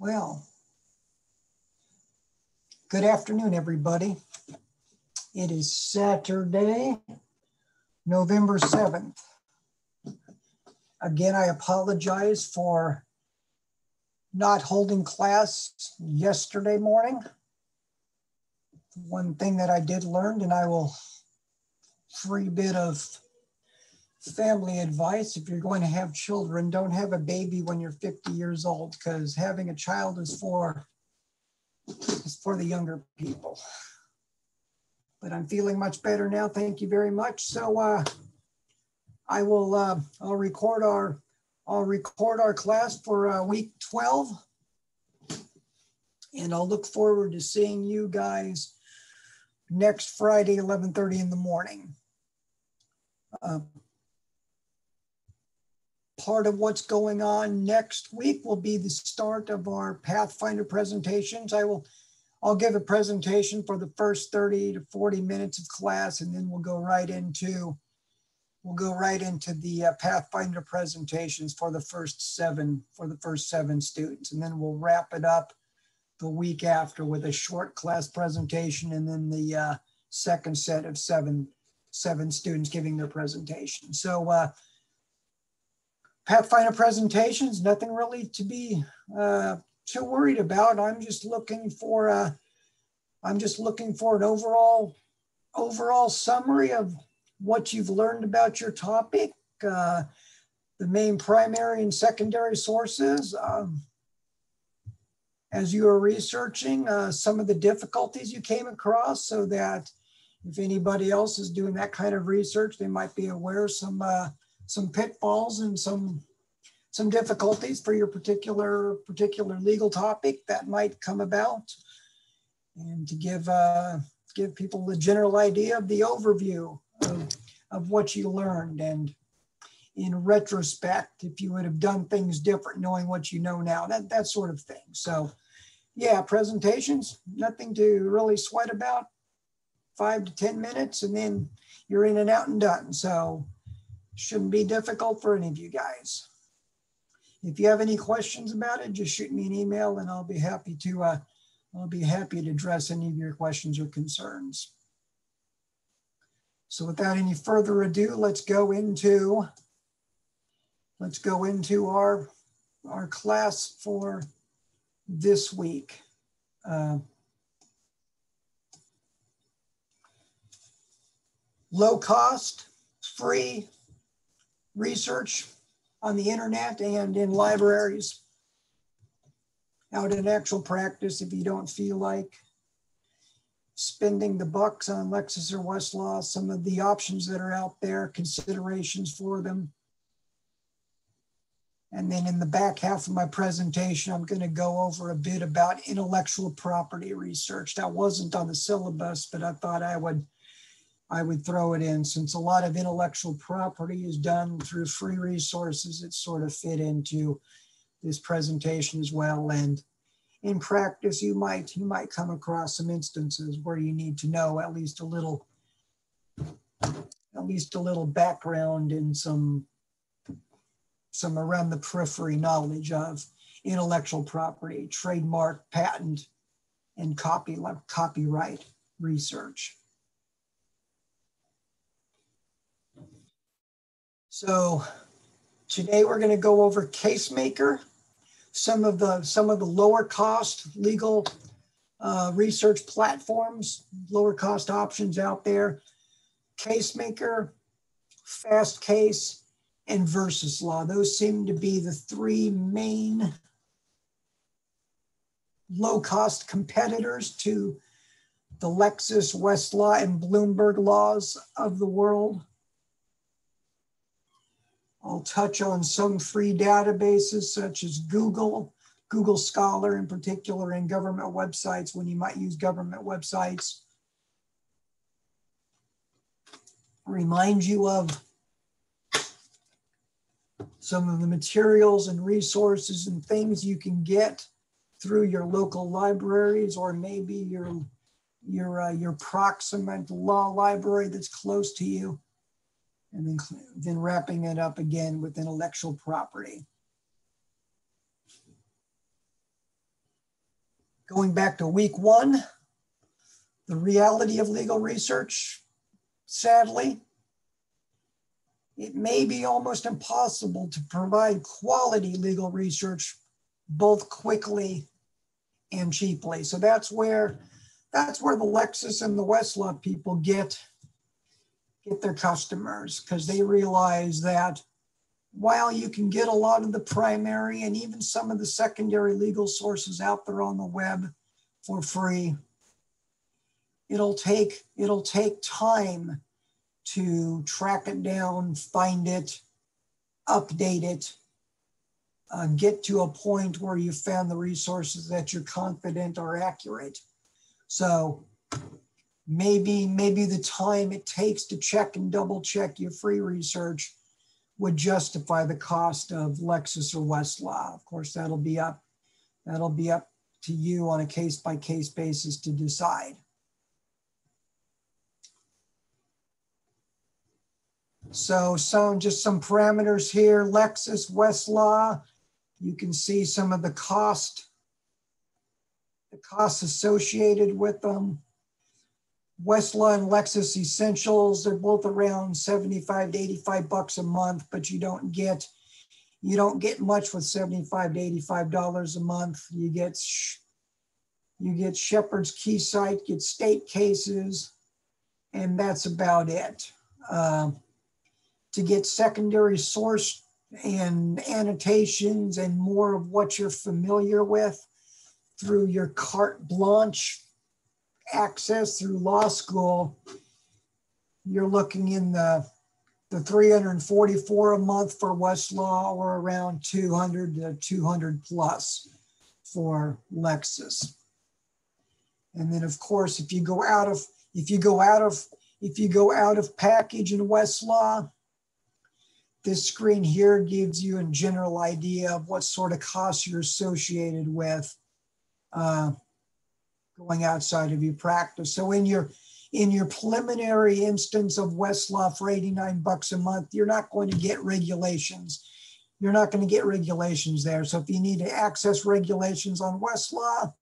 Well, good afternoon, everybody. It is Saturday, November 7th. Again, I apologize for not holding class yesterday morning. One thing that I did learn, and I will free bit of family advice: if you're going to have children, don't have a baby when you're 50 years old, because having a child is for the younger people. But I'm feeling much better now. Thank you very much. So I'll record our class for week 12, and I'll look forward to seeing you guys next Friday, 11:30 in the morning. Part of what's going on next week will be the start of our Pathfinder presentations. I'll give a presentation for the first 30 to 40 minutes of class, and then we'll go right into the Pathfinder presentations for the first seven students, and then we'll wrap it up the week after with a short class presentation, and then the second set of seven students giving their presentation. So Pathfinder presentations, nothing really to be too worried about. I'm just looking for an overall summary of what you've learned about your topic, the main primary and secondary sources. As you are researching, some of the difficulties you came across, so that if anybody else is doing that kind of research, they might be aware of some pitfalls and some difficulties for your particular legal topic that might come about, and to give people a general idea of the overview of what you learned, and in retrospect, if you would have done things different, knowing what you know now, that sort of thing. So yeah, presentations, nothing to really sweat about. 5 to 10 minutes, and then you're in and out and done. So shouldn't be difficult for any of you guys. If you have any questions about it, just shoot me an email, and I'll be happy to address any of your questions or concerns. So without any further ado, let's go into our class for this week. Low cost, free research on the internet and in libraries. Out in actual practice, if you don't feel like spending the bucks on Lexis or Westlaw, some of the options that are out there, considerations for them. And then in the back half of my presentation, I'm going to go over a bit about intellectual property research. That wasn't on the syllabus, but I thought I would throw it in, since a lot of intellectual property is done through free resources. It sort of fit into this presentation as well. And in practice, you might come across some instances where you need to know at least a little background and some around the periphery knowledge of intellectual property, trademark, patent, and copyright research. So today we're going to go over CaseMaker, some of the lower cost legal research platforms, lower cost options out there. CaseMaker, FastCase, and Versus Law. Those seem to be the three main low cost competitors to the Lexis, Westlaw, and Bloomberg laws of the world. I'll touch on some free databases such as Google Scholar in particular, and government websites when you might use government websites. Remind you of some of the materials and resources and things you can get through your local libraries, or maybe your proximate law library that's close to you. And then wrapping it up again with intellectual property. Going back to week one, the reality of legal research, sadly, it may be almost impossible to provide quality legal research both quickly and cheaply. So that's where the Lexis and the Westlaw people get their customers, because they realize that while you can get a lot of the primary and even some of the secondary legal sources out there on the web for free, it'll take time to track it down, find it, update it, get to a point where you found the resources that you're confident are accurate. So maybe the time it takes to check and double check your free research would justify the cost of Lexis or Westlaw. Of course, that'll be up to you on a case-by-case basis to decide. So just some parameters here. Lexis, Westlaw, you can see some of the costs associated with them. Westlaw and Lexis Essentials, they're both around 75 to 85 bucks a month, but you don't get much with 75 to 85 dollars a month. You get Shepherd's Keysight, get state cases, and that's about it. To get secondary source and annotations and more of what you're familiar with through your carte blanche access through law school, you're looking in the 344 a month for Westlaw, or around 200 to 200 plus for Lexis. And then of course, if you go out of package in Westlaw, this screen here gives you a general idea of what sort of costs you're associated with going outside of your practice. So in your preliminary instance of Westlaw for 89 bucks a month, you're not going to get regulations. You're not going to get regulations there. So if you need to access regulations on Westlaw,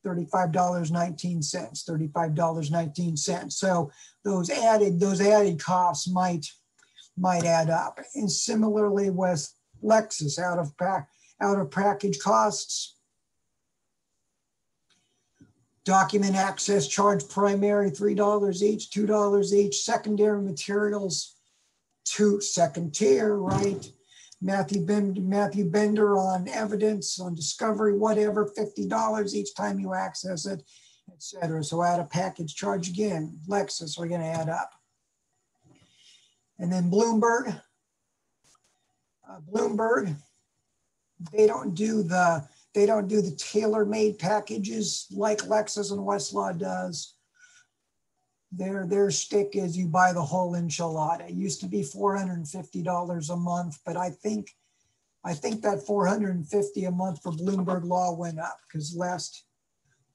$35.19, $35.19. So those added costs might add up. And similarly with Lexis, out of package costs, document access charge primary, $3 each, $2 each. Secondary materials, second tier, right? Matthew Bender on evidence, on discovery, whatever, $50 each time you access it, etc. So out of package charge again, Lexis are going to add up. And then Bloomberg, they don't do the tailor-made packages like Lexis and Westlaw does. Their stick is you buy the whole enchilada. It used to be $450 a month, but I think that $450 a month for Bloomberg Law went up, because last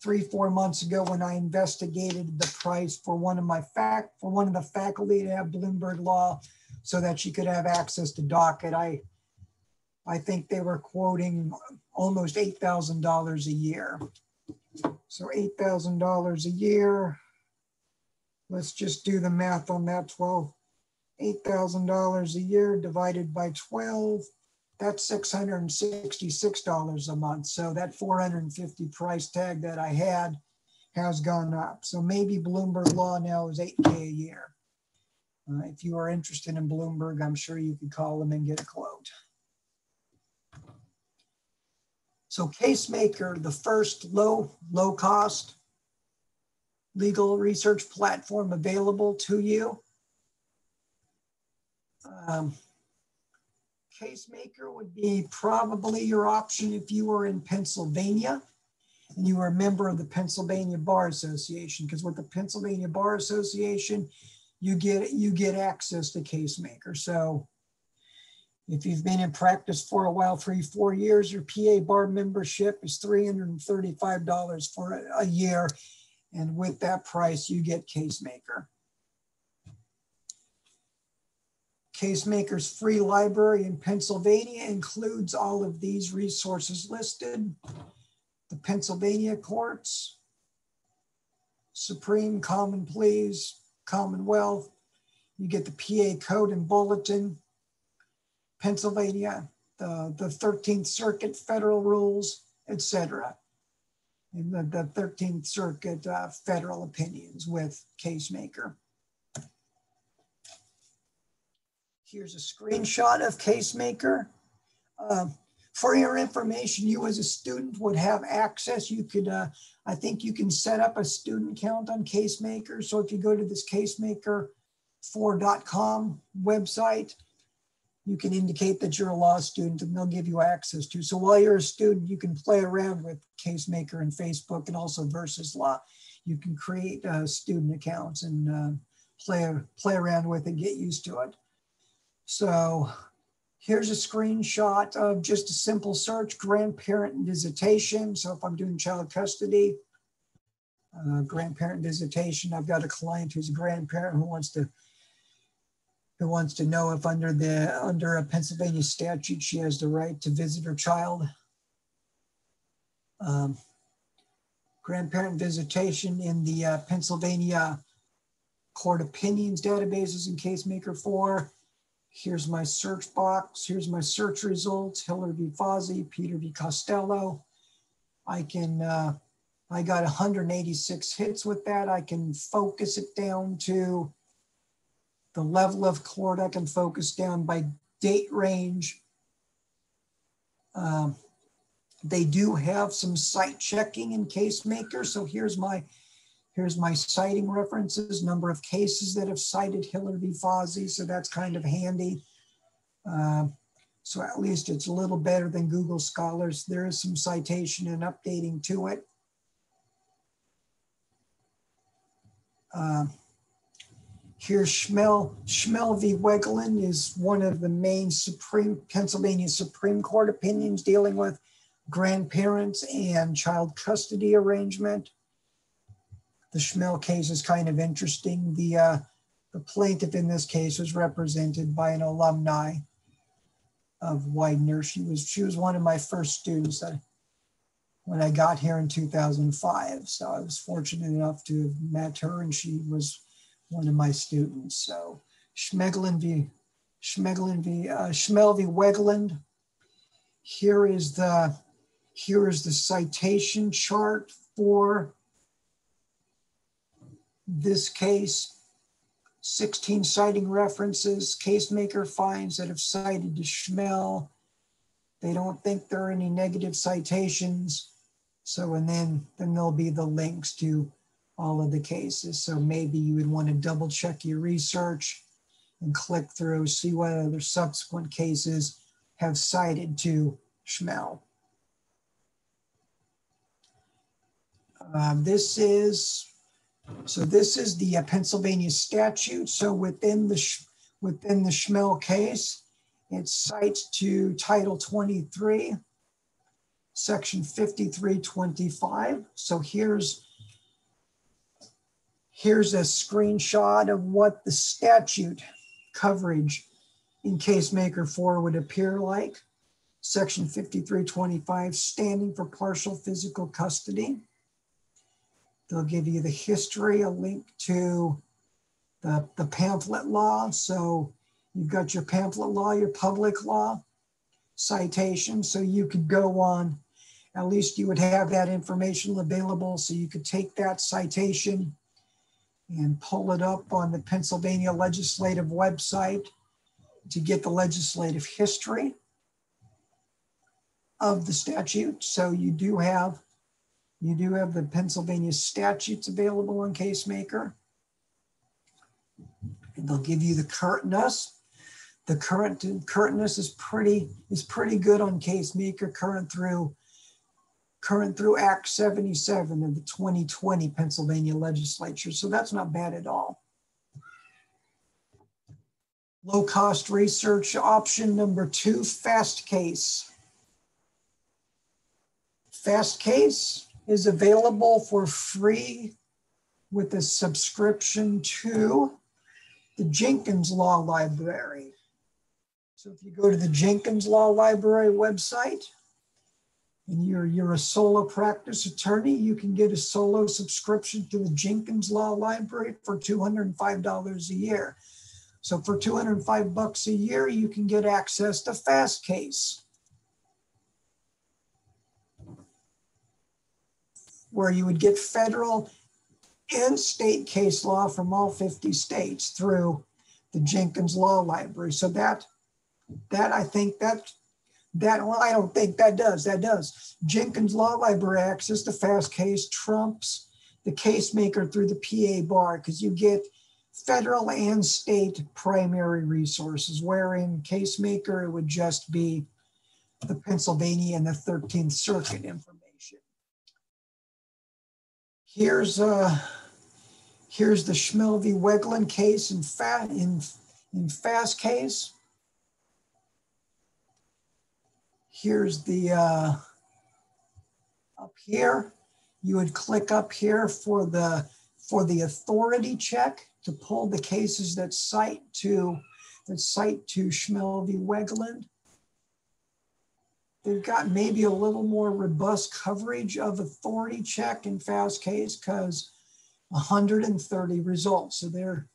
3-4 months ago, when I investigated the price for one of the faculty to have Bloomberg Law so that she could have access to docket, I think they were quoting almost $8,000 a year. So $8,000 a year. Let's just do the math on that. $8,000 a year divided by 12. That's $666 a month. So that $450 price tag that I had has gone up. So maybe Bloomberg Law now is $8K a year. If you are interested in Bloomberg, I'm sure you could call them and get a quote. So CaseMaker, the first low cost legal research platform available to you. CaseMaker would be probably your option if you were in Pennsylvania and you were a member of the Pennsylvania Bar Association, because with the Pennsylvania Bar Association, you get access to CaseMaker. So if you've been in practice for a while, 3-4 years, your PA bar membership is $335 for a year. And with that price, you get CaseMaker. CaseMaker's free library in Pennsylvania includes all of these resources listed. The Pennsylvania courts, Supreme, Common Pleas, Commonwealth. You get the PA Code and Bulletin, Pennsylvania, the 13th Circuit Federal Rules, etc. And the 13th Circuit Federal Opinions with CaseMaker. Here's a screenshot of CaseMaker. For your information, you as a student would have access. You could, I think you can set up a student account on CaseMaker. So if you go to this casemaker4.com website, you can indicate that you're a law student and they'll give you access to. So while you're a student, you can play around with CaseMaker and Facebook and also Versus Law. You can create student accounts and play around with it, get used to it. So here's a screenshot of just a simple search, grandparent visitation. So if I'm doing child custody, grandparent visitation, I've got a client who's a grandparent who wants to know if under a Pennsylvania statute, she has the right to visit her child. Grandparent visitation in the Pennsylvania Court Opinions databases in CaseMaker 4. Here's my search box. Here's my search results. Hiller v. Fozzie, Peter v. Costello. I got 186 hits with that. I can focus it down to the level of court. I can focus down by date range. They do have some site checking in CaseMaker. So here's my citing references, number of cases that have cited Hiller v. Fozzie. So that's kind of handy. So at least it's a little better than Google Scholars. There is some citation and updating to it. Here's Schmel v. Wegeland is one of the main Pennsylvania Supreme Court opinions dealing with grandparents and child custody arrangement. The Schmel case is kind of interesting. The plaintiff in this case was represented by an alumni of Widener. She was one of my first students when I got here in 2005. So I was fortunate enough to have met her, and she was one of my students. So Schmel v. Wegeland. Here is the citation chart for this case. 16 citing references. CaseMaker finds that have cited to Schmel. They don't think there are any negative citations. So, and then there'll be the links to all of the cases. So maybe you would want to double check your research and click through, see what other subsequent cases have cited to Schmel. This is the Pennsylvania statute. So within the Schmel case, it cites to Title 23, Section 5325. So here's a screenshot of what the statute coverage in CaseMaker 4 would appear like. Section 5325, standing for partial physical custody. They'll give you the history, a link to the pamphlet law. So you've got your pamphlet law, your public law citation. So you could go on, at least you would have that information available. So you could take that citation and pull it up on the Pennsylvania legislative website to get the legislative history of the statute. So you do have the Pennsylvania statutes available on CaseMaker. And they'll give you the currentness. The currentness is pretty good on CaseMaker, current through Act 77 of the 2020 Pennsylvania legislature. So that's not bad at all. Low cost research option number 2, Fast Case. Fast Case is available for free with a subscription to the Jenkins Law Library. So if you go to the Jenkins Law Library website, and you're a solo practice attorney, you can get a solo subscription to the Jenkins Law Library for $205 a year. So for $205 a year, you can get access to Fast Case, where you would get federal and state case law from all 50 states through the Jenkins Law Library. So that I think well, I don't think that does. Jenkins Law Library access to Fast Case trumps the case maker through the PA bar, because you get federal and state primary resources, wherein case maker, it would just be the Pennsylvania and the 13th Circuit information. Here's the Schmel v. Wegland case in Fast Case. Here's the, up here, you would click up here for the authority check to pull the cases that cite to Schmel v. Wegland. They've got maybe a little more robust coverage of authority check in Fast Case, because 130 results. So they're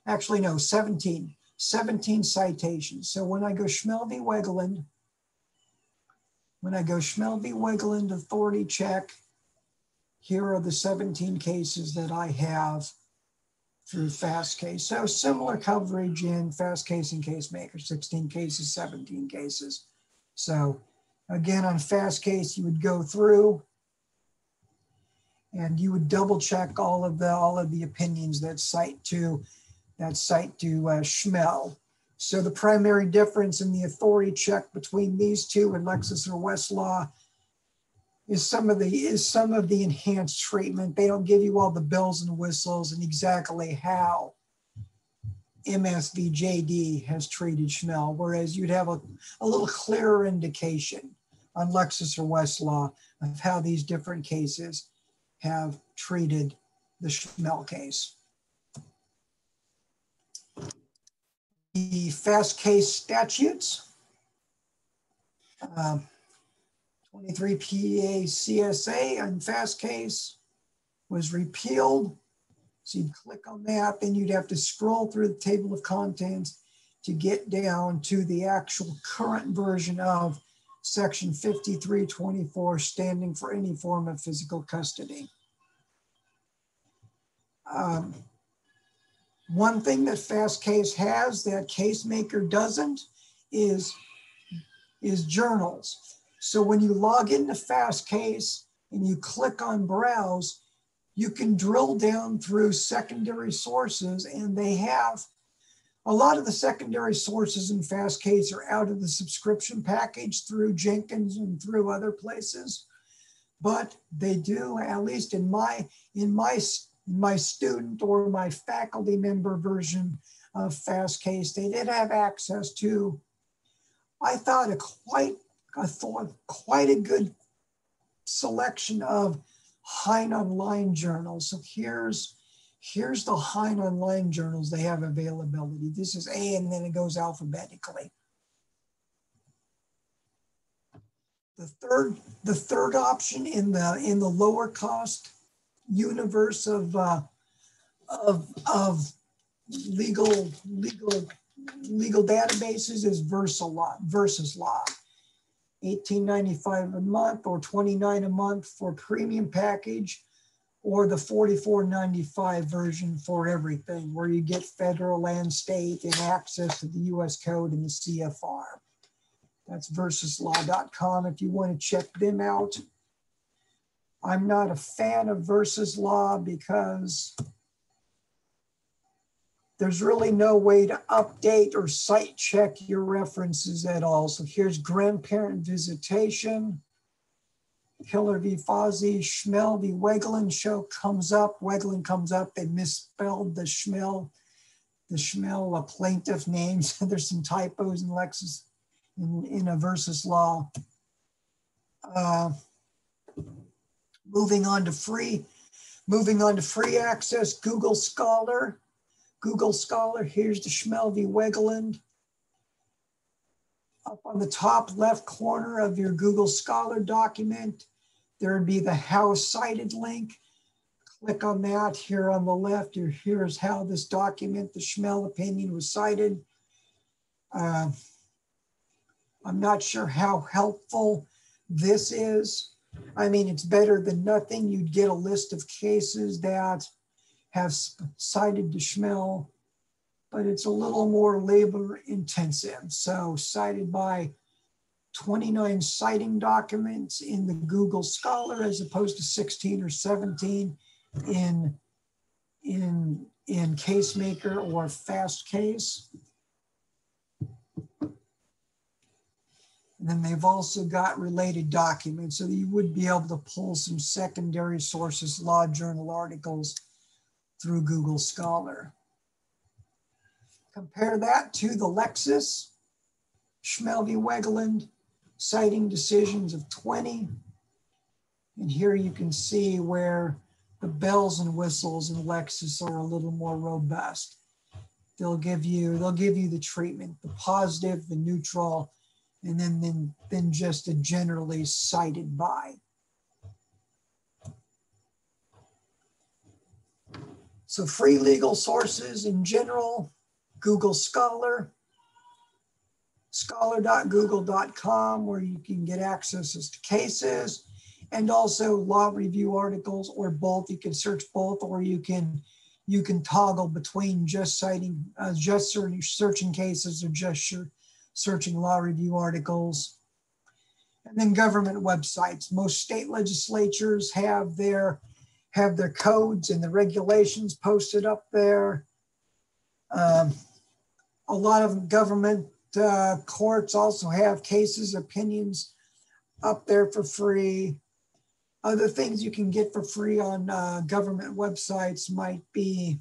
actually, no, 17 citations. So when I go Schmel v. Wegland, authority check, here are the 17 cases that I have through Fast Case. So similar coverage in Fast Case and Case Maker, 16 cases, 17 cases. So again, on Fast Case, you would go through and you would double check all of the opinions that cite to Schmel. So the primary difference in the authority check between these two and Lexis or Westlaw is some of the enhanced treatment. They don't give you all the bells and whistles and exactly how MSVJD has treated Schmel, whereas you'd have a little clearer indication on Lexis or Westlaw of how these different cases have treated the Schmel case. The Fast Case statutes, 23 PA CSA on Fast Case was repealed. So you'd click on that, then you'd have to scroll through the table of contents to get down to the actual current version of Section 5324, standing for any form of physical custody. One thing that Fast Case has that Case Maker doesn't is journals. So when you log into Fast Case and you click on Browse, you can drill down through secondary sources, and they have a lot of the secondary sources in Fast Case are out of the subscription package through Jenkins and through other places. But they do, at least in my student or my faculty member version of Fast Case, they did have access to, I thought, quite a good selection of Hein Online journals. So here's the Hein Online journals they have availability. This is A, and then it goes alphabetically. The third option in the lower cost universe of legal databases is Versus Law. $18.95 a month or $29 a month for premium package, or the $44.95 version for everything, where you get federal and state and access to the US Code and the CFR. That's versuslaw.com if you want to check them out. I'm not a fan of Versus Law because there's really no way to update or site check your references at all. So here's grandparent visitation, Hiller v. Fozzie, Schmel v. Wegland show comes up. Wegland comes up. They misspelled the Schmel plaintiff names. There's some typos in Lexis in a Versus Law. Moving on to free access, Google Scholar. Here's the Schmel v. Wegland. Up on the top left corner of your Google Scholar document, there would be the How Cited link. Click on that. Here on the left, here's how this document, the Schmel opinion, was cited. I'm not sure how helpful this is. I mean, it's better than nothing. You'd get a list of cases that have cited the Schmel, but it's a little more labor intensive. So cited by 29 citing documents in the Google Scholar as opposed to 16 or 17 in CaseMaker or FastCase. And then they've also got related documents so that you would be able to pull some secondary sources, law journal articles through Google Scholar. Compare that to the Lexis, Schmel v. Wegeland, citing decisions of 20. And here you can see where the bells and whistles in Lexis are a little more robust. They'll give you the treatment, the positive, the neutral, and then just a generally cited by. So free legal sources in general, Google Scholar, scholar.google.com, where you can get access to cases, and also law review articles, or both. You can search both, or you can toggle between just citing, just searching cases, or just searching law review articles. And then government websites. Most state legislatures have their codes and the regulations posted up there. A lot of government courts also have cases, opinions up there for free. Other things you can get for free on government websites might be,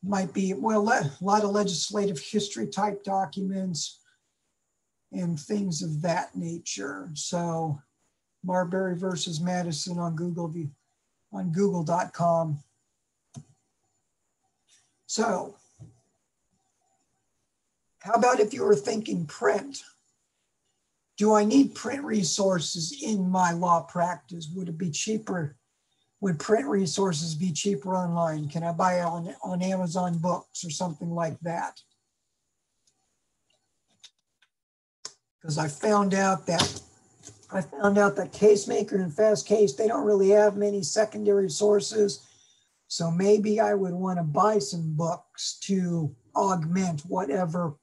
well, a lot of legislative history type documents and things of that nature. So Marbury versus Madison on Google.com. So how about if you were thinking print? Do I need print resources in my law practice? Would it be cheaper? Would print resources be cheaper online? Can I buy on Amazon Books or something like that? Because I found out that CaseMaker and FastCase, they don't really have many secondary sources. So maybe I would want to buy some books to augment whatever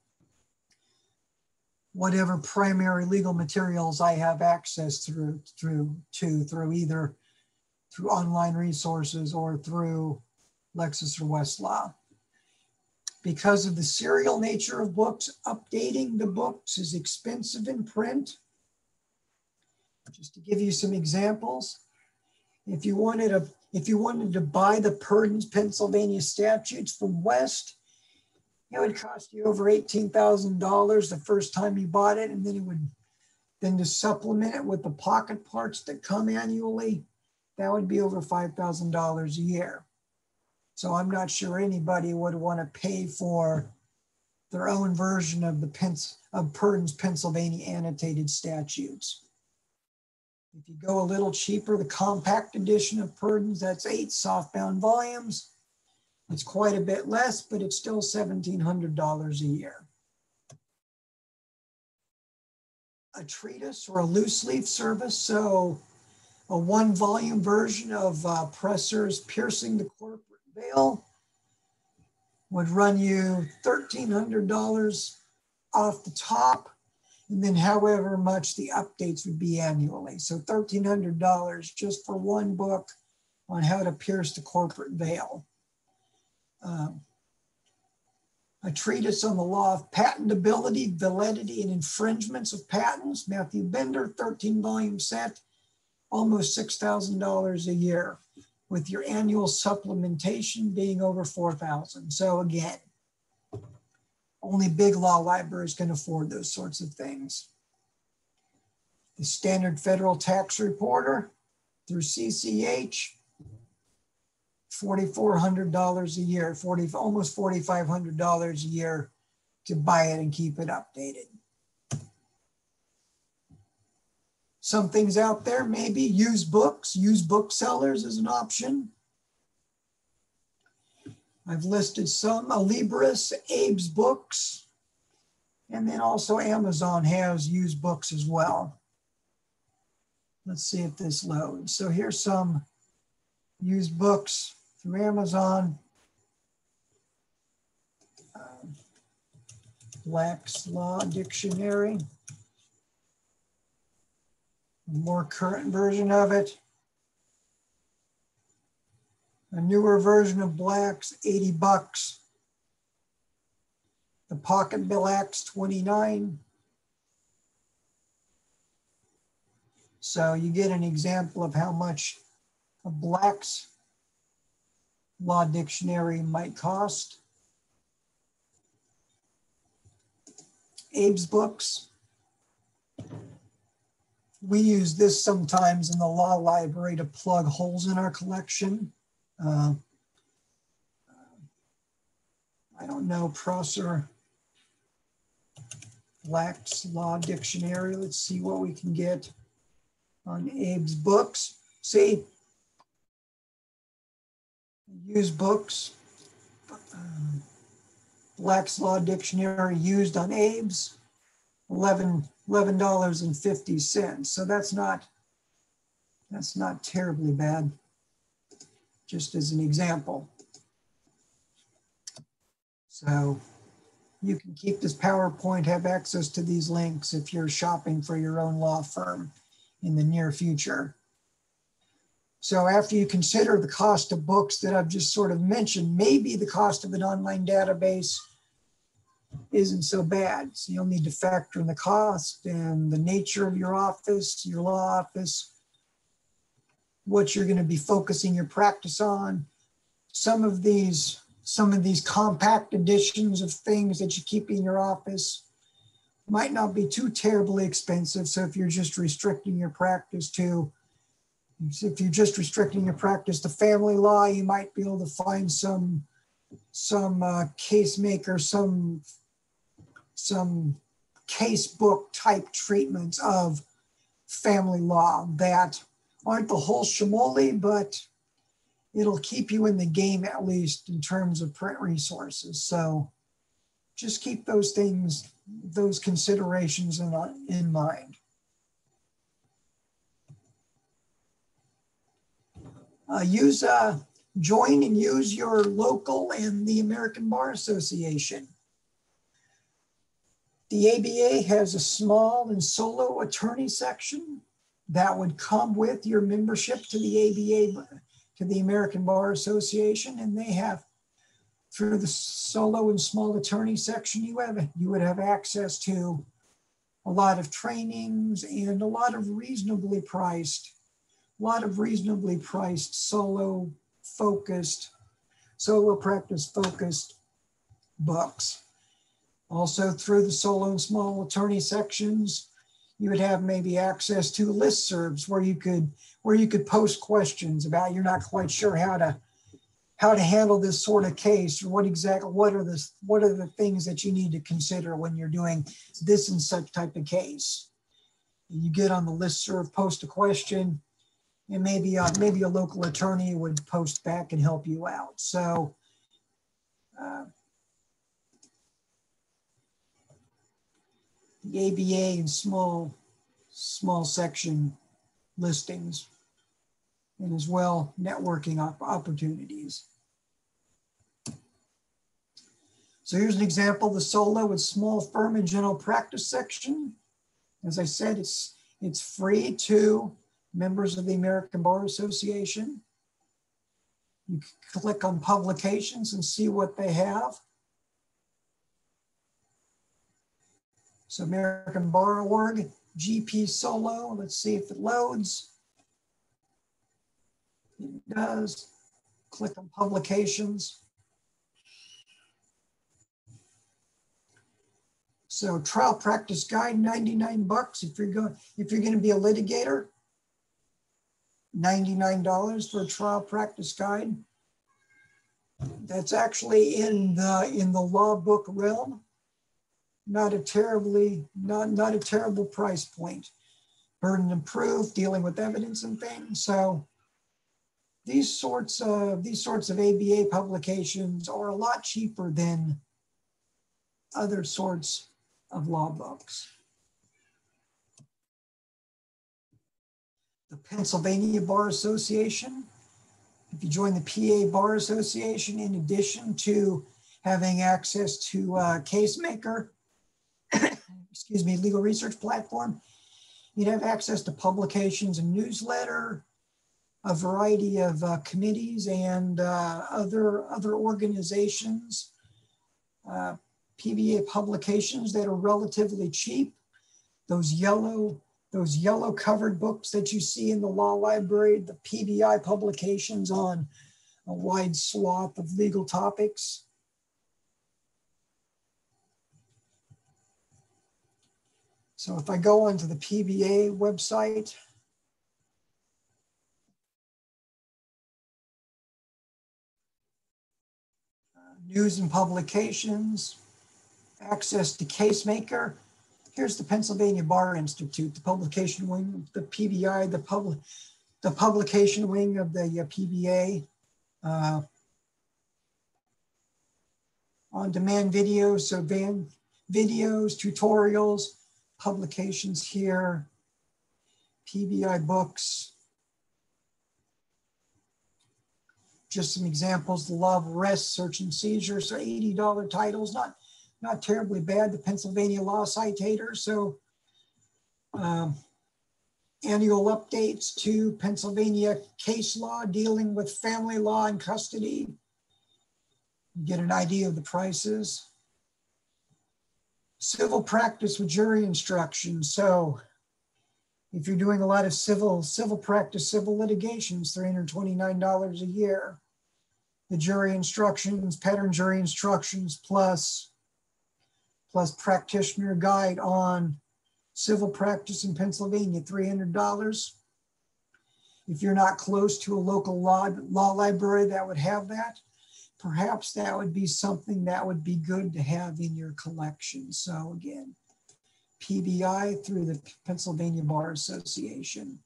primary legal materials I have access through either through online resources or through Lexis or Westlaw. Because of the serial nature of books, updating the books is expensive in print. Just to give you some examples, if you wanted to buy the Purdon's Pennsylvania statutes from West, it would cost you over $18,000 the first time you bought it, and then to supplement it with the pocket parts that come annually, that would be over $5,000 a year. So I'm not sure anybody would want to pay for their own version of Purdon's Pennsylvania annotated statutes. If you go a little cheaper, the compact edition of Purdon's, that's 8 softbound volumes. It's quite a bit less, but it's still $1,700 a year. A treatise or a loose leaf service, so a 1-volume version of Presser's Piercing the Corporate Veil would run you $1,300 off the top, and then however much the updates would be annually. So $1,300 just for one book on how to pierce the corporate veil. A treatise on the law of patentability, validity, and infringements of patents, Matthew Bender, 13-volume set, almost $6,000 a year, with your annual supplementation being over $4,000. So again, only big law libraries can afford those sorts of things. The Standard Federal Tax Reporter through CCH, $4,400 a year, almost $4,500 a year to buy it and keep it updated. some things out there, maybe used books, used booksellers is an option. I've listed some, Alibris, Abe's Books, and then also Amazon has used books as well. Let's see if this loads. So here's some used books through Amazon. Black's Law Dictionary. A more current version of it. A newer version of Black's, 80 bucks. The Pocket Black's, 29. So you get an example of how much a Black's Law Dictionary might cost. Abe's Books. We use this sometimes in the law library to plug holes in our collection. I don't know, Prosser Black's Law Dictionary. Let's see what we can get on Abe's Books. See, used books. Black's Law Dictionary used on Abe's, $11.50. So that's not terribly bad, just as an example. So you can keep this PowerPoint, have access to these links if you're shopping for your own law firm in the near future. So after you consider the cost of books that I've just sort of mentioned, maybe the cost of an online database isn't so bad. So you'll need to factor in the cost and the nature of your office, your law office, what you're going to be focusing your practice on. Some of these compact editions of things that you keep in your office might not be too terribly expensive. So if you're just restricting your practice to family law, you might be able to find some case maker, some case book type treatments of family law that aren't the whole shimoli, but it'll keep you in the game, at least in terms of print resources. So just keep those things, those considerations in mind. Join and use your local and the American Bar Association. The ABA has a small and solo attorney section that would come with your membership to the ABA, to the American Bar Association, and they have, through the solo and small attorney section, you would have access to a lot of trainings and a lot of reasonably priced solo practice focused books. Also through the solo and small attorney sections, you would have maybe access to listservs where you could post questions about you're not quite sure how to handle this sort of case, or what are the things that you need to consider when you're doing this and such type of case. You get on the listserv, post a question, and maybe a local attorney would post back and help you out. So the ABA and small section listings, and as well networking opportunities. So here's an example, the solo and small firm and general practice section. As I said, it's free to members of the American Bar Association. You can click on publications and see what they have. So American Bar Org, GP Solo, let's see if it loads. It does. Click on publications. So trial practice guide, 99 bucks if you're going to be a litigator. $99 for a trial practice guide. That's actually in the law book realm. Not a terrible price point. burden of proof, dealing with evidence and things. So these sorts of ABA publications are a lot cheaper than other sorts of law books. The Pennsylvania Bar Association. If you join the PA Bar Association, in addition to having access to CaseMaker, excuse me, legal research platform, you'd have access to publications and newsletter, a variety of committees and other organizations, PBA publications that are relatively cheap. Those yellow covered books that you see in the law library, the PBI publications on a wide swath of legal topics. So if I go onto the PBA website, news and publications, access to CaseMaker. Here's the Pennsylvania Bar Institute, the publication wing, the PBI, the publication wing of the PBA. On-demand videos, so videos, tutorials, publications here, PBI books. Just some examples, the law of arrest, search and seizure, so $80 titles, not terribly bad. The Pennsylvania Law Citator, so annual updates to Pennsylvania case law dealing with family law and custody. You get an idea of the prices. Civil practice with jury instructions. So if you're doing a lot of civil practice, civil litigations, $329 a year. The jury instructions, pattern jury instructions, plus practitioner guide on civil practice in Pennsylvania, $300. If you're not close to a local law library that would have that, perhaps that would be something that would be good to have in your collection. So again, PBI through the Pennsylvania Bar Association.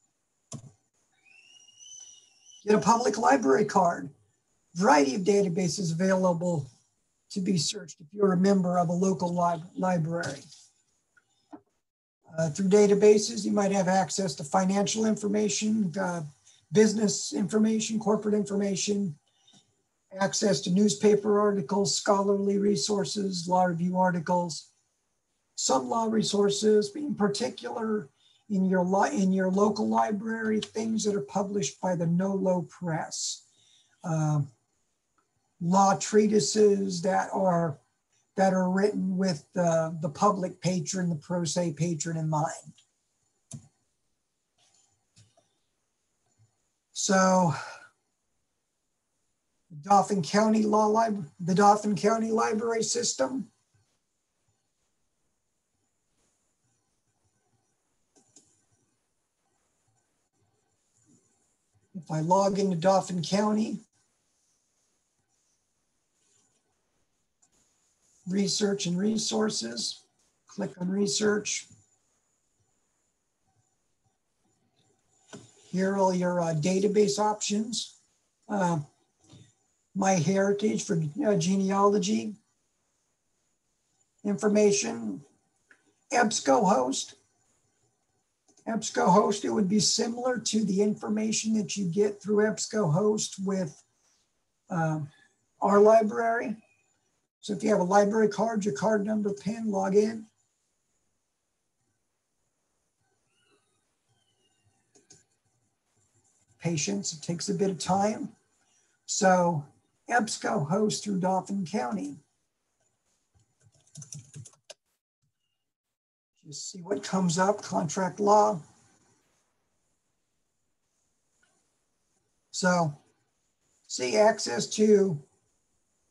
Get a public library card. Variety of databases available to be searched if you're a member of a local library. Through databases, you might have access to financial information, business information, corporate information, access to newspaper articles, scholarly resources, law review articles, some law resources, in particular in your local library, things that are published by the NOLO Press, law treatises that are written with the public patron, the pro se patron in mind. So the Dauphin County Library System. If I log into Dauphin County, research and resources, click on research. Here are all your database options. MyHeritage for genealogy information. EBSCOhost. EBSCOhost, it would be similar to the information that you get through EBSCOhost with our library. So if you have a library card, your card number, PIN, log in. Patience, it takes a bit of time. So EBSCOhost through Dauphin County. Just see what comes up, contract law. So see access to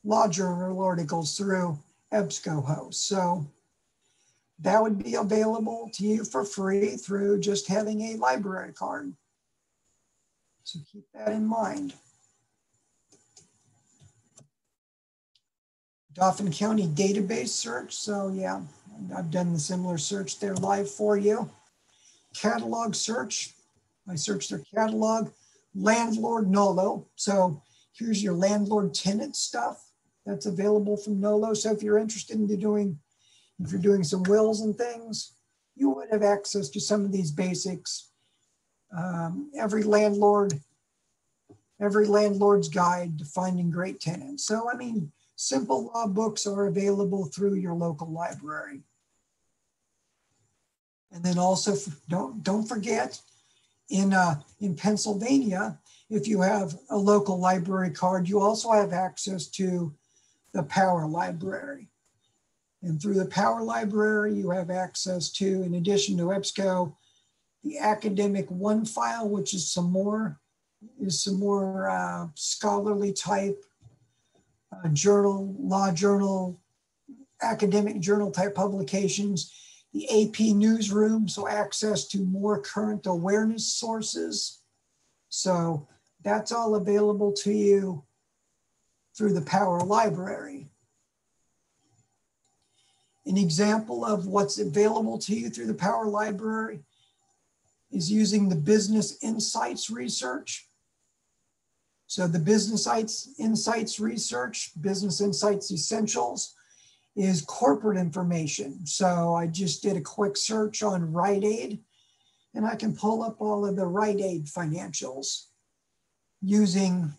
law journal articles through EBSCOhost. So that would be available to you for free through just having a library card. So keep that in mind. Dauphin County database search. So yeah, I've done the similar search there live for you. catalog search. I search their catalog. Landlord Nolo. So here's your landlord tenant stuff that's available from Nolo. So if you're interested in if you're doing some wills and things, you would have access to some of these basics. Every landlord's guide to finding great tenants. So, I mean, simple law books are available through your local library. And then also, don't forget, in Pennsylvania, if you have a local library card, you also have access to the Power Library. And through the Power Library, you have access to, in addition to EBSCO, the Academic One file, which is some more scholarly type law journal, academic journal type publications. The AP Newsroom, so access to more current awareness sources. So that's all available to you through the Power Library. An example of what's available to you through the Power Library is using the Business Insights research. So the Business Insights research, Business Insights Essentials, is corporate information. So I just did a quick search on Rite Aid, and I can pull up all of the Rite Aid financials using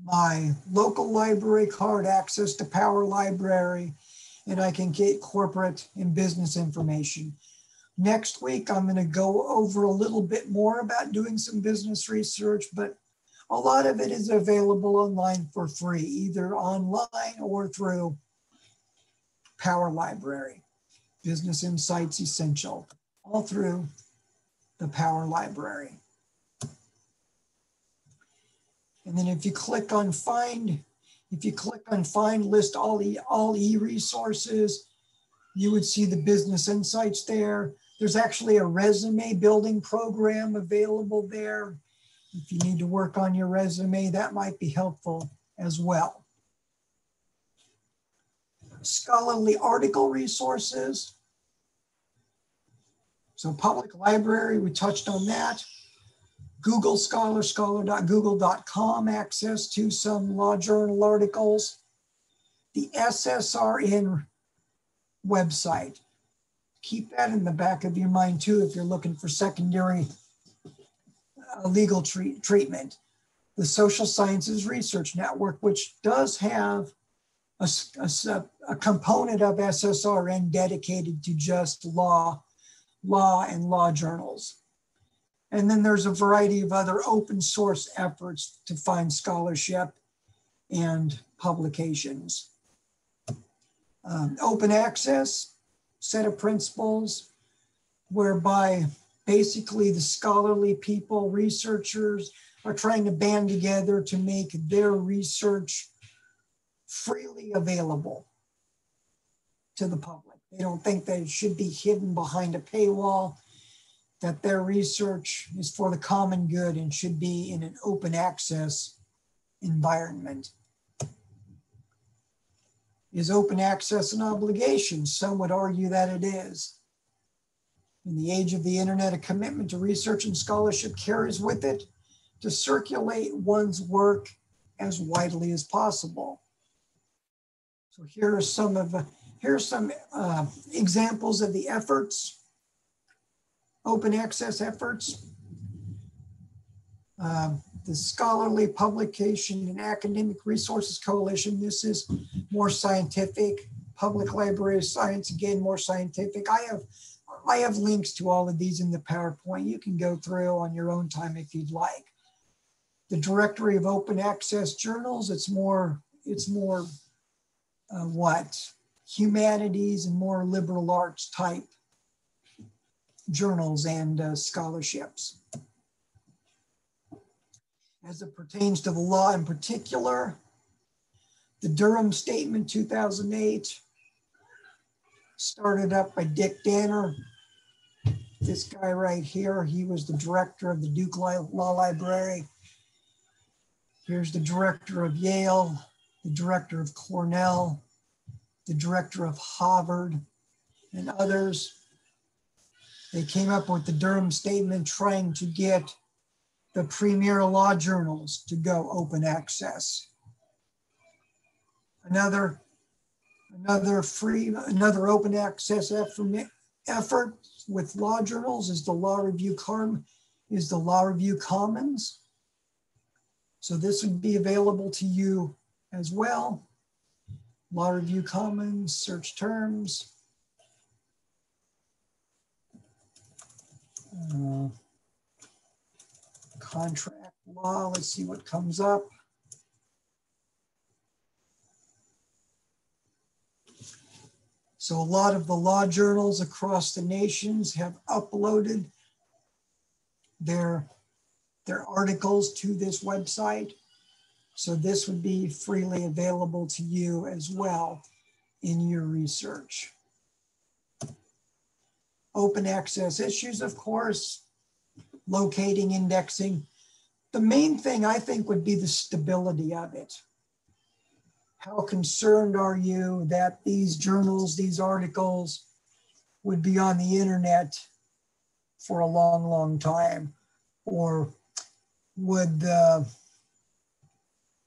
my local library card, access to Power Library, and I can get corporate and business information. Next week, I'm going to go over a little bit more about doing some business research, but a lot of it is available online for free, either online or through Power Library. Business Insights Essential, all through the Power Library. And then if you click on Find, list all e-resources, you would see the Business Insights there. There's actually a resume building program available there. If you need to work on your resume, that might be helpful as well. Scholarly article resources. So public library, we touched on that. Google Scholar, scholar.google.com, access to some law journal articles. The SSRN website. Keep that in the back of your mind too if you're looking for secondary legal treatment. The Social Sciences Research Network, which does have a component of SSRN dedicated to just law and law journals. And then there's a variety of other open source efforts to find scholarship and publications. Open access, set of principles, whereby basically the scholarly people, researchers, are trying to band together to make their research freely available to the public. They don't think that it should be hidden behind a paywall, that their research is for the common good and should be in an open access environment. Is open access an obligation? Some would argue that it is. In the age of the internet, a commitment to research and scholarship carries with it to circulate one's work as widely as possible. So here are some examples of the efforts, open access efforts. The Scholarly Publication and Academic Resources Coalition. This is more scientific. Public Library of Science, again, more scientific. I have links to all of these in the PowerPoint. You can go through on your own time if you'd like. The Directory of Open Access Journals, it's more humanities and more liberal arts type journals and scholarships. As it pertains to the law in particular, the Durham Statement 2008, started up by Dick Danner. This guy right here, he was the director of the Duke Law Library. Here's the director of Yale, the director of Cornell, the director of Harvard, and others. They came up with the Durham Statement trying to get the premier law journals to go open access. Another open access effort with law journals is the Law Review Commons. So this would be available to you as well. Law Review Commons, search terms. Contract law, let's see what comes up. So a lot of the law journals across the nations have uploaded their articles to this website. So this would be freely available to you as well in your research. Open access issues, of course, locating, indexing. The main thing I think would be the stability of it. How concerned are you that these journals, these articles would be on the internet for a long, long time? Or would the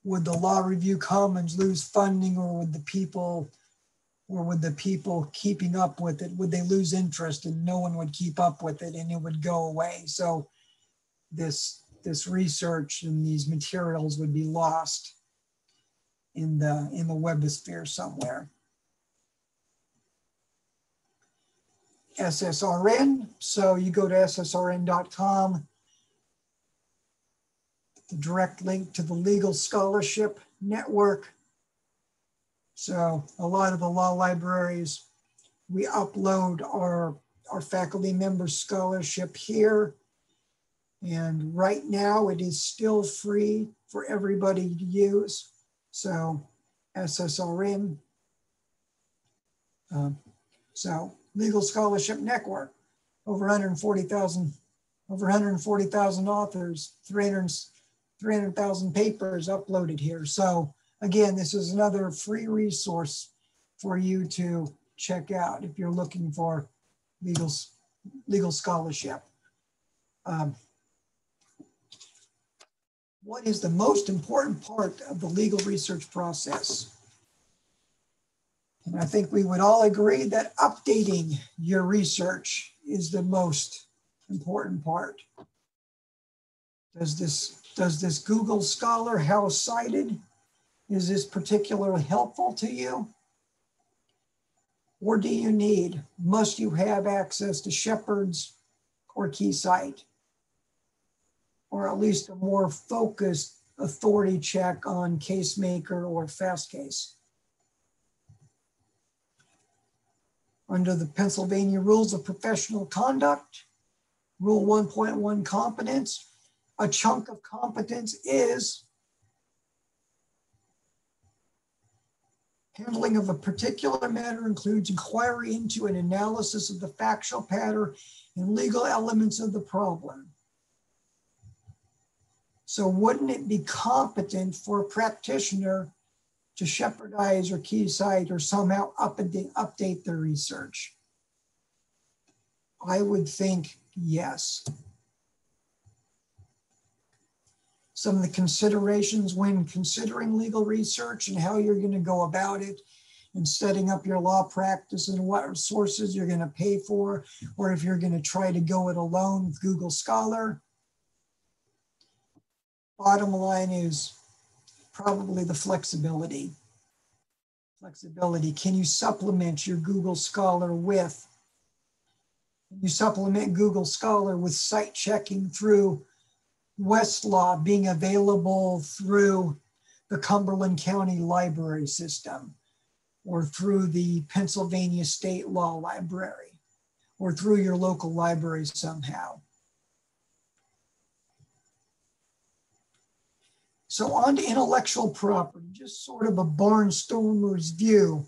Law Review Commons lose funding, or would the people keeping up with it, would they lose interest and no one would keep up with it and it would go away? So this research and these materials would be lost in the webosphere somewhere. SSRN, so you go to ssrn.com, the direct link to the Legal Scholarship Network. So a lot of the law libraries, we upload our faculty member scholarship here. And right now it is still free for everybody to use. So SSRN, so Legal Scholarship Network, over 140,000 authors, 300,000 papers uploaded here. So again, this is another free resource for you to check out if you're looking for legal scholarship. What is the most important part of the legal research process? And I think we would all agree that updating your research is the most important part. Does this Google Scholar House cited? Is this particularly helpful to you? Or do you need, must you have access to Shepard's or KeyCite? Or at least a more focused authority check on CaseMaker or FastCase? Under the Pennsylvania Rules of Professional Conduct, Rule 1.1 competence, a chunk of competence is handling of a particular matter includes inquiry into an analysis of the factual pattern and legal elements of the problem. So wouldn't it be competent for a practitioner to Shepardize or KeyCite or somehow update their research? I would think yes. Some of the considerations when considering legal research and how you're going to go about it and setting up your law practice and what sources you're going to pay for, or if you're going to try to go it alone with Google Scholar. Bottom line is probably the flexibility. Flexibility. Can you supplement your Google Scholar with? Can you supplement Google Scholar with site checking through Westlaw being available through the Cumberland County Library System, or through the Pennsylvania State Law Library, or through your local library somehow? So on to intellectual property, just sort of a barnstormer's view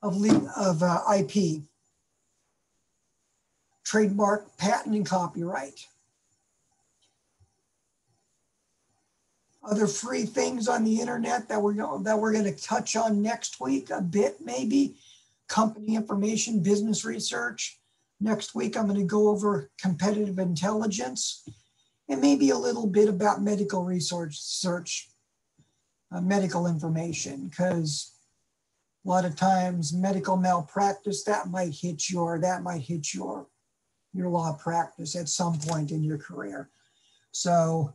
of IP, trademark, patent, and copyright. Other free things on the internet that we're going to touch on next week a bit, maybe company information, business research, Next week, I'm going to go over competitive intelligence and maybe a little bit about medical medical information, because a lot of times medical malpractice, that might hit your law practice at some point in your career. So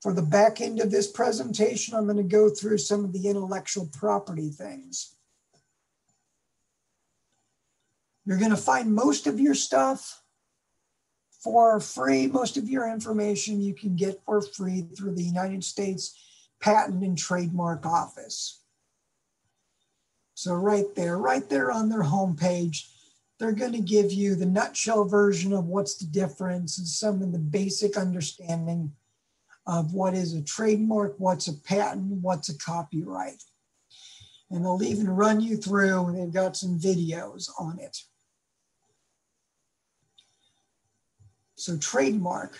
for the back end of this presentation, I'm going to go through some of the intellectual property things. You're going to find most of your stuff for free. Most of your information you can get for free through the United States Patent and Trademark Office. So right there on their homepage, they're going to give you the nutshell version of what's the difference and some of the basic understanding of what is a trademark, what's a patent, what's a copyright. And they'll even run you through, and they've got some videos on it. So trademark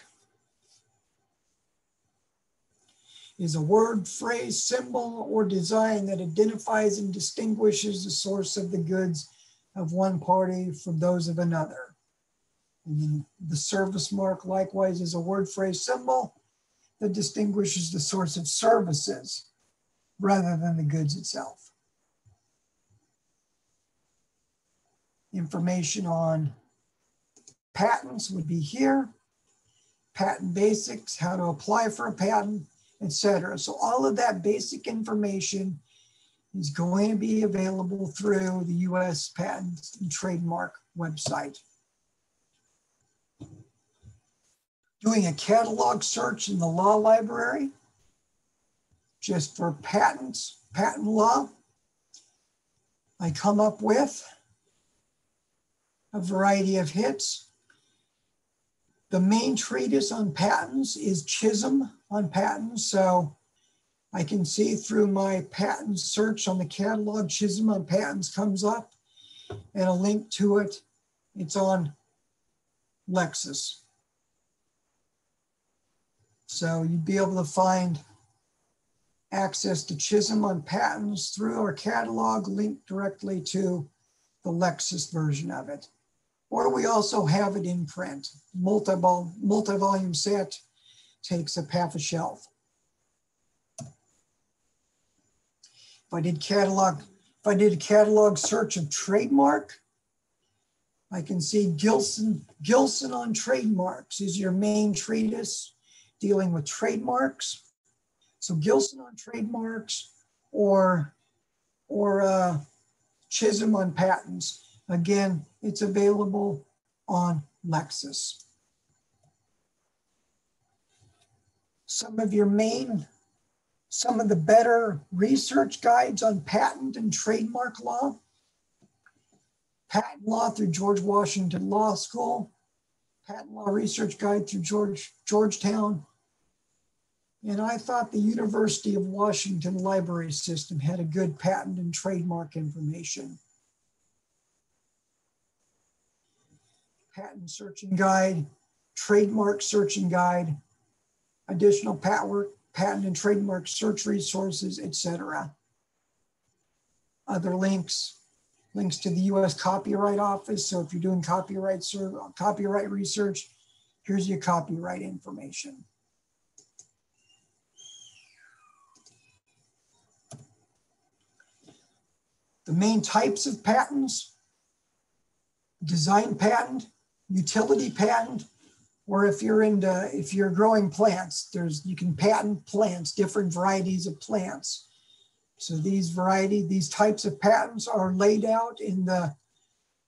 is a word, phrase, symbol, or design that identifies and distinguishes the source of the goods of one party from those of another. And then the service mark likewise is a word, phrase, symbol that distinguishes the source of services rather than the goods itself. Information on patents would be here. Patent basics, how to apply for a patent, etc. So all of that basic information is going to be available through the U.S. Patent and Trademark website. Doing a catalog search in the law library, just for patents, patent law, I come up with a variety of hits. The main treatise on patents is Chisholm on patents. So I can see through my patent search on the catalog, Chisholm on patents comes up, and a link to it. It's on Lexis. So you'd be able to find access to Chisholm on patents through our catalog, linked directly to the Lexis version of it. Or we also have it in print. Multi-volume set takes up half a shelf. If I did a catalog search of trademark, I can see Gilson on trademarks is your main treatise dealing with trademarks. So Gilson on trademarks or Chisholm on patents. Again, it's available on Lexis. Some of the better research guides on patent and trademark law. Patent Law through George Washington Law School. Patent Law Research Guide through Georgetown. And I thought the University of Washington Library System had a good patent and trademark information. Patent Searching Guide, Trademark Searching Guide, additional patent and trademark search resources, etc. Other links to the U.S. Copyright Office. So if you're doing copyright research, here's your copyright information. The main types of patents: design patent, utility patent, or if you're growing plants, you can patent plants, different varieties of plants. So these types of patents are laid out in the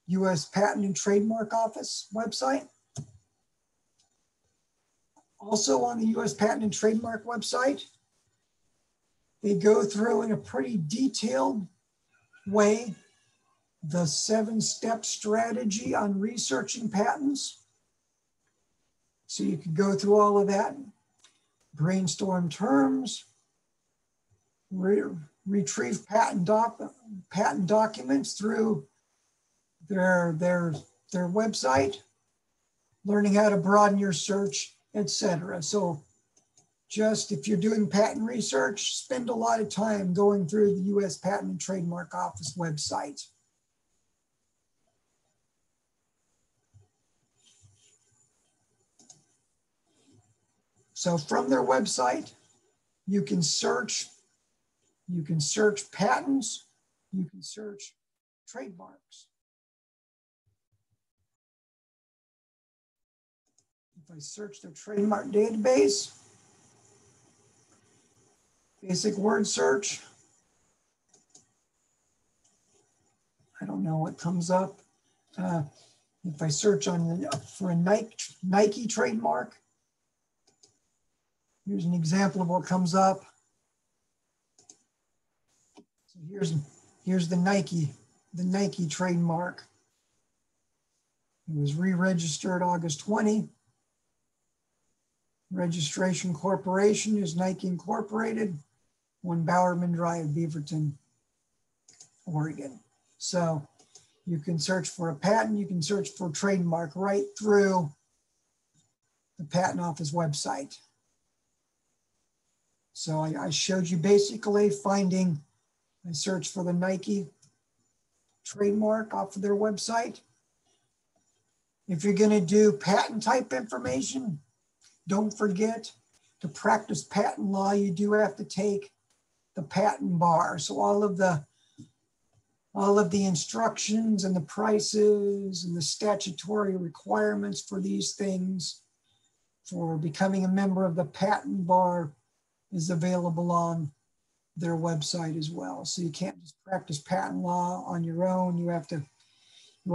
U.S. Patent and Trademark Office website. Also on the U.S. Patent and Trademark website, they go through in a pretty detailed way the 7-step strategy on researching patents. So you can go through all of that, brainstorm terms, retrieve patent documents through their website, learning how to broaden your search, etc. So just if you're doing patent research, spend a lot of time going through the U.S. Patent and Trademark Office website. So from their website, you can search patents, you can search trademarks. If I search their trademark database, basic word search, I don't know what comes up. If I search for a Nike trademark, here's an example of what comes up. So here's the Nike trademark. It was re-registered August 20. Registration corporation is Nike Incorporated, 1 Bowerman Drive, Beaverton, Oregon. So you can search for a patent, you can search for a trademark right through the Patent Office website. So I showed you basically I searched for the Nike trademark off of their website. If you're going to do patent type information, don't forget to practice patent law. You do have to take the patent bar. So all of the instructions and the prices and the statutory requirements for these things for becoming a member of the patent bar is available on their website as well. So you can't just practice patent law on your own. You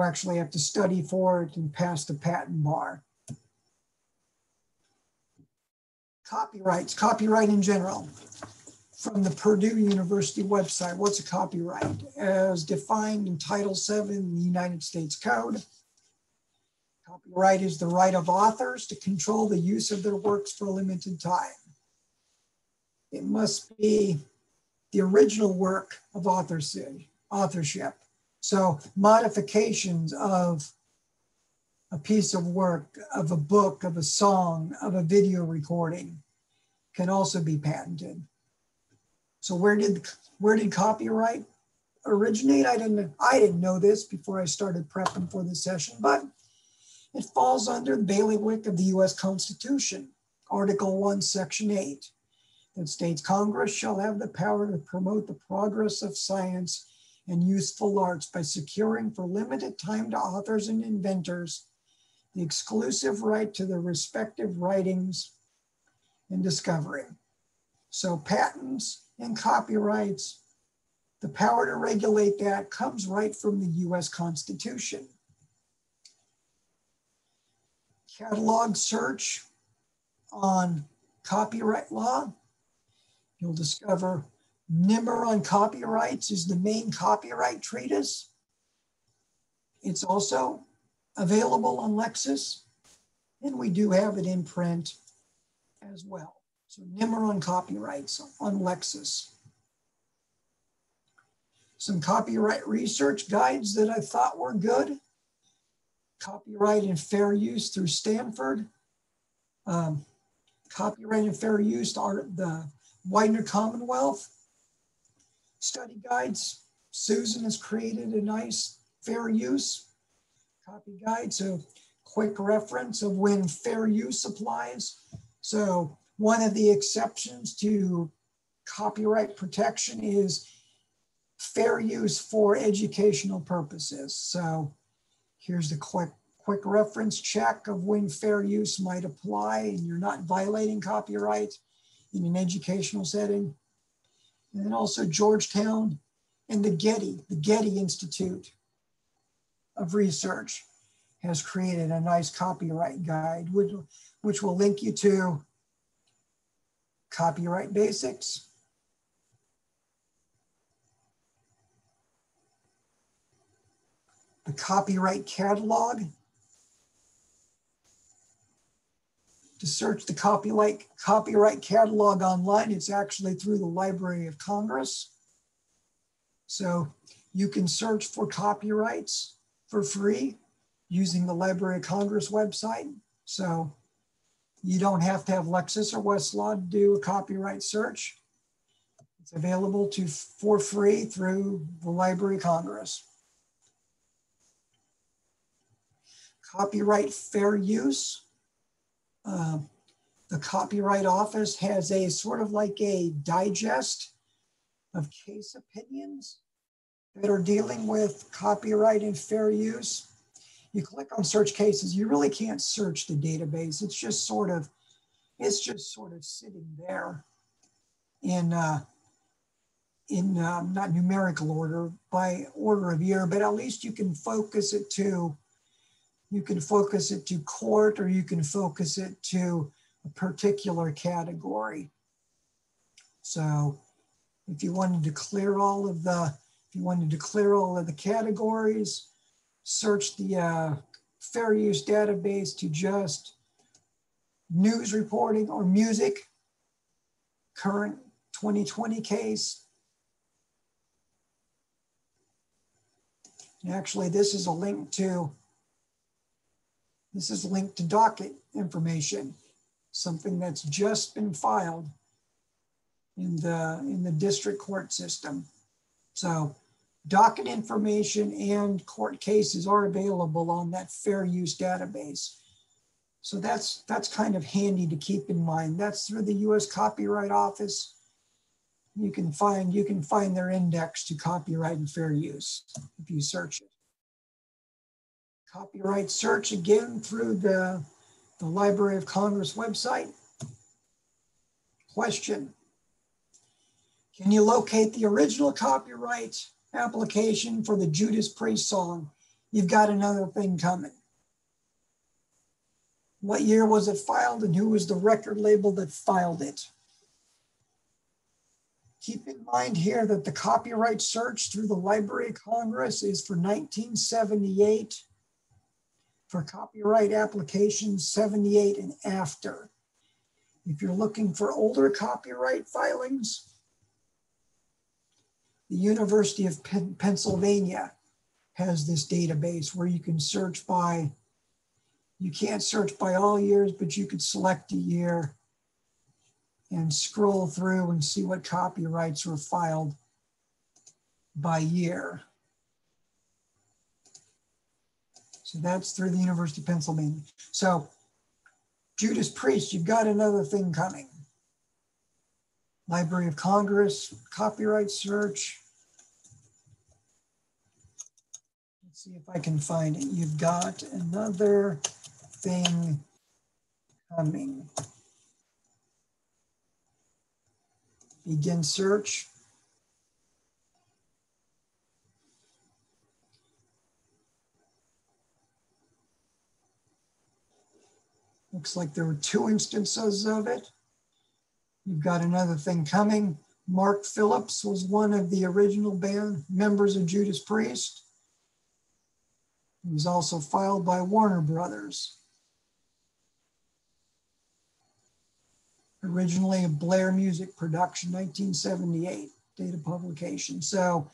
actually have to study for it and pass the patent bar. Copyrights, copyright in general. From the Purdue University website, what's a copyright? As defined in Title VII in the United States Code, copyright is the right of authors to control the use of their works for a limited time. It must be the original work of authorship. So modifications of a piece of work, of a book, of a song, of a video recording can also be patented. So where did copyright originate? I didn't know this before I started prepping for this session, but it falls under the bailiwick of the US Constitution, Article 1, Section 8, that states Congress shall have the power to promote the progress of science and useful arts by securing for limited time to authors and inventors the exclusive right to their respective writings and discovery. So patents and copyrights, the power to regulate that comes right from the US Constitution. Catalog search on copyright law, you'll discover Nimmer on Copyrights is the main copyright treatise. It's also available on Lexis, and we do have it in print as well. So Nimmer on Copyrights on Lexis. Some copyright research guides that I thought were good. Copyright and Fair Use through Stanford. Copyright and Fair Use are the Widener Commonwealth study guides. Susan has created a nice fair use copy guide. So quick reference of when fair use applies. So one of the exceptions to copyright protection is fair use for educational purposes. So here's the quick reference check of when fair use might apply and you're not violating copyright in an educational setting. And then also Georgetown and the Getty Institute of Research has created a nice copyright guide, which will link you to Copyright Basics, the Copyright Catalog. To search the copyright catalog online, it's actually through the Library of Congress. So you can search for copyrights for free using the Library of Congress website. So you don't have to have Lexis or Westlaw to do a copyright search. It's available for free through the Library of Congress. Copyright fair use. the Copyright Office has a sort of like a digest of case opinions that are dealing with copyright and fair use. You click on search cases, you really can't search the database. It's just sort of sitting there in not numerical order, by order of year, but at least you can focus it to court, or you can focus it to a particular category. So if you wanted to clear all of the categories, search the fair use database to just news reporting or music, current 2020 case. And actually, this is linked to docket information, something that's just been filed in the district court system. So docket information and court cases are available on that fair use database. So that's kind of handy to keep in mind. That's through the U.S. Copyright Office. You can find their index to copyright and fair use if you search it. Copyright search again through the Library of Congress website. Question: can you locate the original copyright application for the Judas Priest song, You've Got Another Thing Coming? What year was it filed, and who was the record label that filed it? Keep in mind here that the copyright search through the Library of Congress is for 1978, for copyright applications 78 and after. If you're looking for older copyright filings, the University of Pennsylvania has this database where you can search by, you can't search by all years, but you could select a year and scroll through and see what copyrights were filed by year. So that's through the University of Pennsylvania. So Judas Priest, You've Got Another Thing Coming. Library of Congress, copyright search. Let's see if I can find it. You've Got Another Thing Coming. Begin search. Looks like there were 2 instances of it. You've Got Another Thing Coming. Mark Phillips was one of the original band members of Judas Priest. It was also filed by Warner Brothers. Originally a Blair Music production, 1978, date of publication. So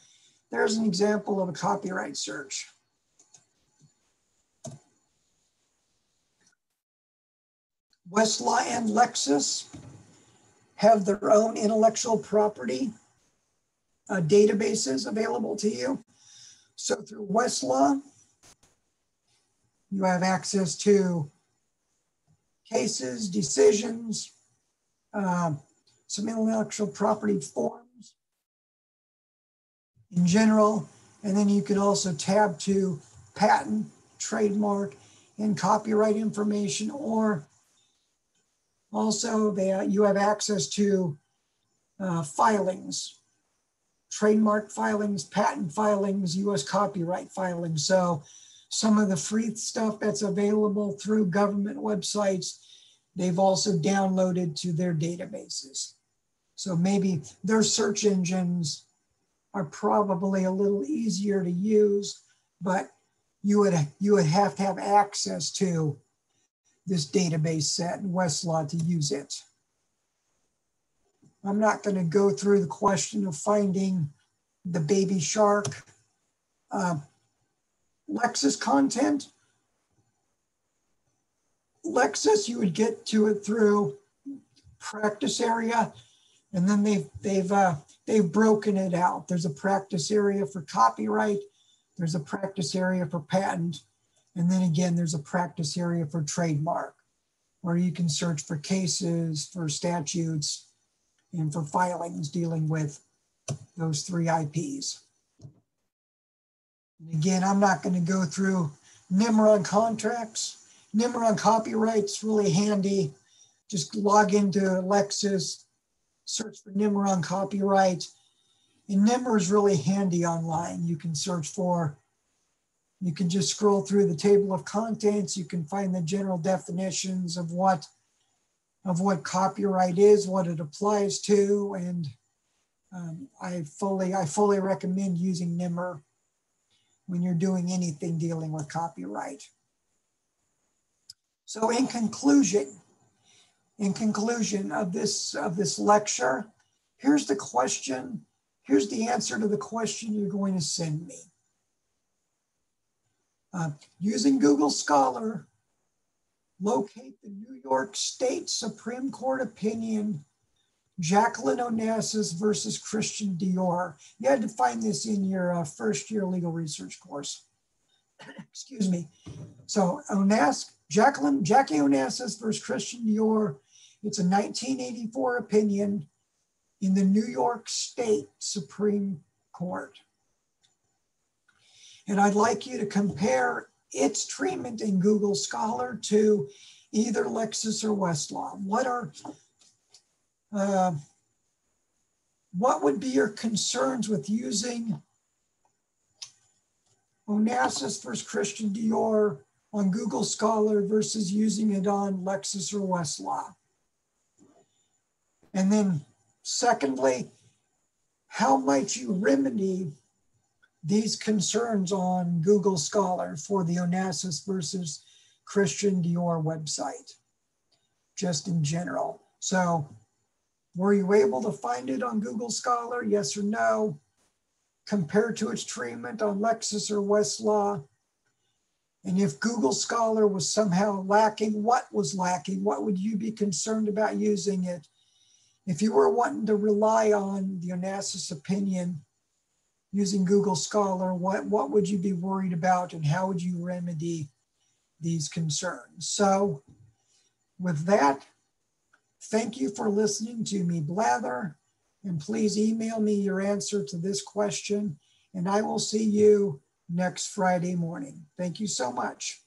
there's an example of a copyright search. Westlaw and Lexis have their own intellectual property databases available to you. So through Westlaw, you have access to cases, decisions, some intellectual property forms in general, and then you can also tab to patent, trademark, and copyright information, or also you have access to filings, trademark filings, patent filings, US copyright filings. So some of the free stuff that's available through government websites, they've also downloaded to their databases. So maybe their search engines are probably a little easier to use, but you would have to have access to this database set in Westlaw to use it. I'm not going to go through the question of finding the baby shark. Lexis content. Lexis, you would get to it through practice area, and then they've broken it out. There's a practice area for copyright, there's a practice area for patent, and then again, there's a practice area for trademark. where you can search for cases, for statutes, and for filings dealing with those 3 IPs. And again, I'm not going to go through NIMR on contracts. NIMR on copyright's really handy. Just log into Lexis, search for NIMR on copyright. And NIMR is really handy online. You can search for, you can just scroll through the table of contents. You can find the general definitions of what copyright is, what it applies to, and I fully recommend using NIMR when you're doing anything dealing with copyright. So in conclusion of this lecture, here's the question. Here's the answer to the question you're going to send me. Using Google Scholar, locate the New York State Supreme Court opinion, Jacqueline Onassis versus Christian Dior. You had to find this in your first year legal research course. Excuse me. So Jackie Onassis versus Christian Dior. It's a 1984 opinion in the New York State Supreme Court. And I'd like you to compare its treatment in Google Scholar to either Lexis or Westlaw. What would be your concerns with using Onassis versus Christian Dior on Google Scholar versus using it on Lexis or Westlaw? And then secondly, how might you remedy these concerns on Google Scholar for the Onassis versus Christian Dior website, just in general? So were you able to find it on Google Scholar, yes or no? Compared to its treatment on Lexis or Westlaw? And if Google Scholar was somehow lacking, what was lacking? What would you be concerned about using it? If you were wanting to rely on the Onassis opinion using Google Scholar, what would you be worried about and how would you remedy these concerns? So with that, thank you for listening to me blather, and please email me your answer to this question, and I will see you next Friday morning. Thank you so much.